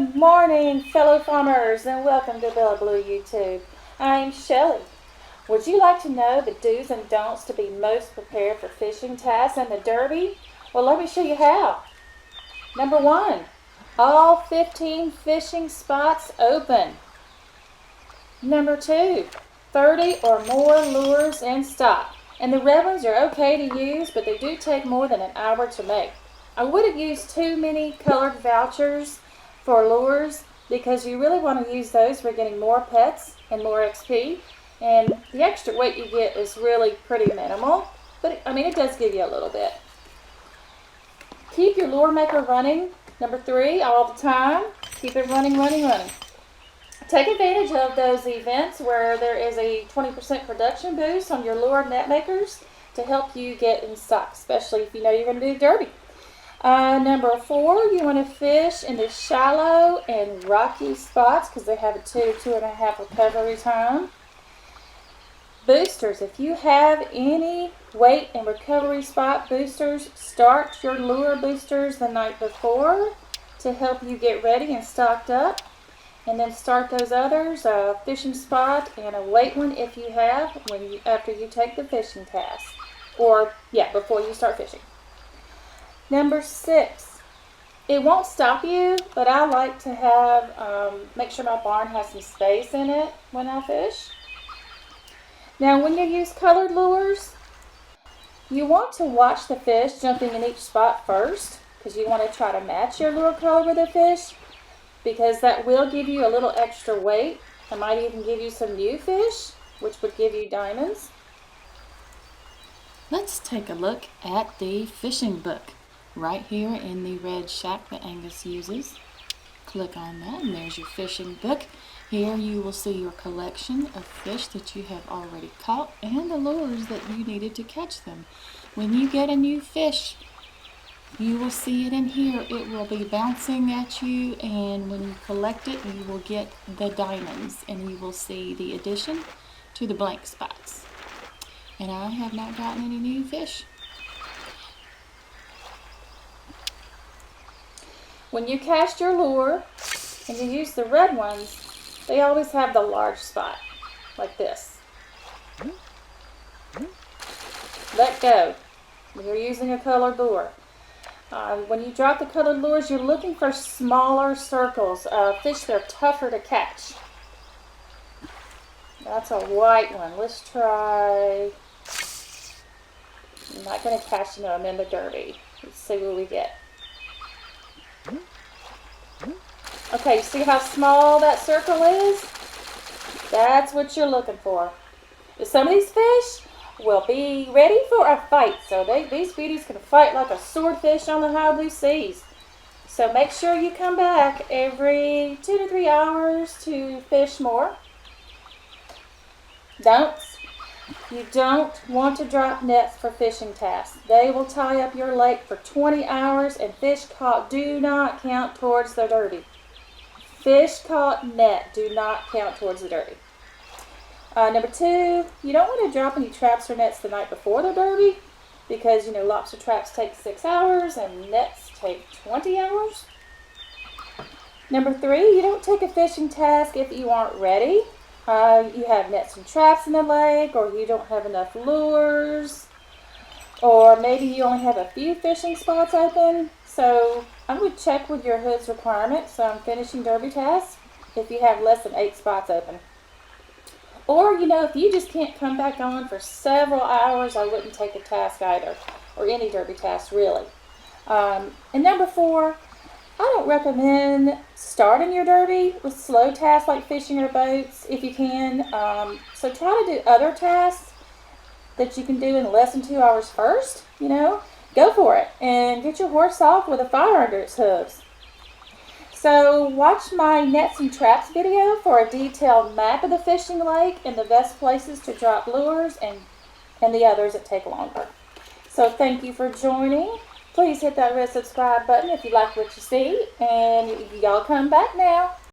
Good morning, fellow farmers, and welcome to Bella Blue YouTube. I'm Shelly. Would you like to know the do's and don'ts to be most prepared for fishing tasks and the Derby? Well, let me show you how. Number 1, all 15 fishing spots open. Number 2, 30 or more lures in stock. And the red ones are okay to use, but they do take more than an hour to make. I wouldn't use too many colored vouchers for lures because you really want to use those for getting more pets and more XP. And the extra weight you get is really pretty minimal, but it does give you a little bit. Keep your lure maker running. Number 3, all the time. Keep it running. Take advantage of those events where there is a 20% production boost on your lure net makers to help you get in stock, especially if you know you're going to do Derby. Number 4, you want to fish in the shallow and rocky spots because they have a 2.5 recovery time. Boosters, if you have any weight and recovery spot boosters, start your lure boosters the night before to help you get ready and stocked up. And then start those others, a fishing spot and a weight one if you have, after you take the fishing task. Or, before you start fishing. Number 6, it won't stop you, but I like to have, make sure my barn has some space in it when I fish. Now when you use colored lures, you want to watch the fish jumping in each spot first, because you want to try to match your lure color with the fish, because that will give you a little extra weight. It might even give you some new fish, which would give you diamonds. Let's take a look at the fishing book right here in the red shack that Angus uses. Click on that and there's your fishing book. Here you will see your collection of fish that you have already caught and the lures that you needed to catch them. When you get a new fish, you will see it in here. It will be bouncing at you, and when you collect it, you will get the diamonds, and you will see the addition to the blank spots. And I have not gotten any new fish. When you cast your lure and you use the red ones, they always have the large spot, like this. Let go when you're using a colored lure. When you drop the colored lures, you're looking for smaller circles, fish that are tougher to catch. That's a white one. Let's try. I'm not going to catch them in the Derby. Let's see what we get. Okay, see how small that circle is? That's what you're looking for. Some of these fish will be ready for a fight. So these beauties can fight like a swordfish on the high blue seas. So make sure you come back every 2 to 3 hours to fish more. Don'ts. You don't want to drop nets for fishing tasks. They will tie up your lake for 20 hours and fish caught do not count towards the Derby. Fish caught net do not count towards the Derby. Number 2, you don't want to drop any traps or nets the night before the Derby because, lobster traps take 6 hours and nets take 20 hours. Number 3, you don't take a fishing task if you aren't ready. You have nets and traps in the lake, or you don't have enough lures, or maybe you only have a few fishing spots open. So I would check with your hood's requirements on finishing Derby tasks if you have less than 8 spots open. Or, if you just can't come back on for several hours, I wouldn't take a task either, or any Derby task really. And number 4, I don't recommend starting your Derby with slow tasks like fishing or boats if you can. So try to do other tasks that you can do in less than 2 hours first, Go for it and get your horse off with a fire under its hooves. So watch my nets and traps video for a detailed map of the fishing lake and the best places to drop lures and the others that take longer. So thank you for joining. Please hit that red subscribe button if you like what you see, and y'all come back now.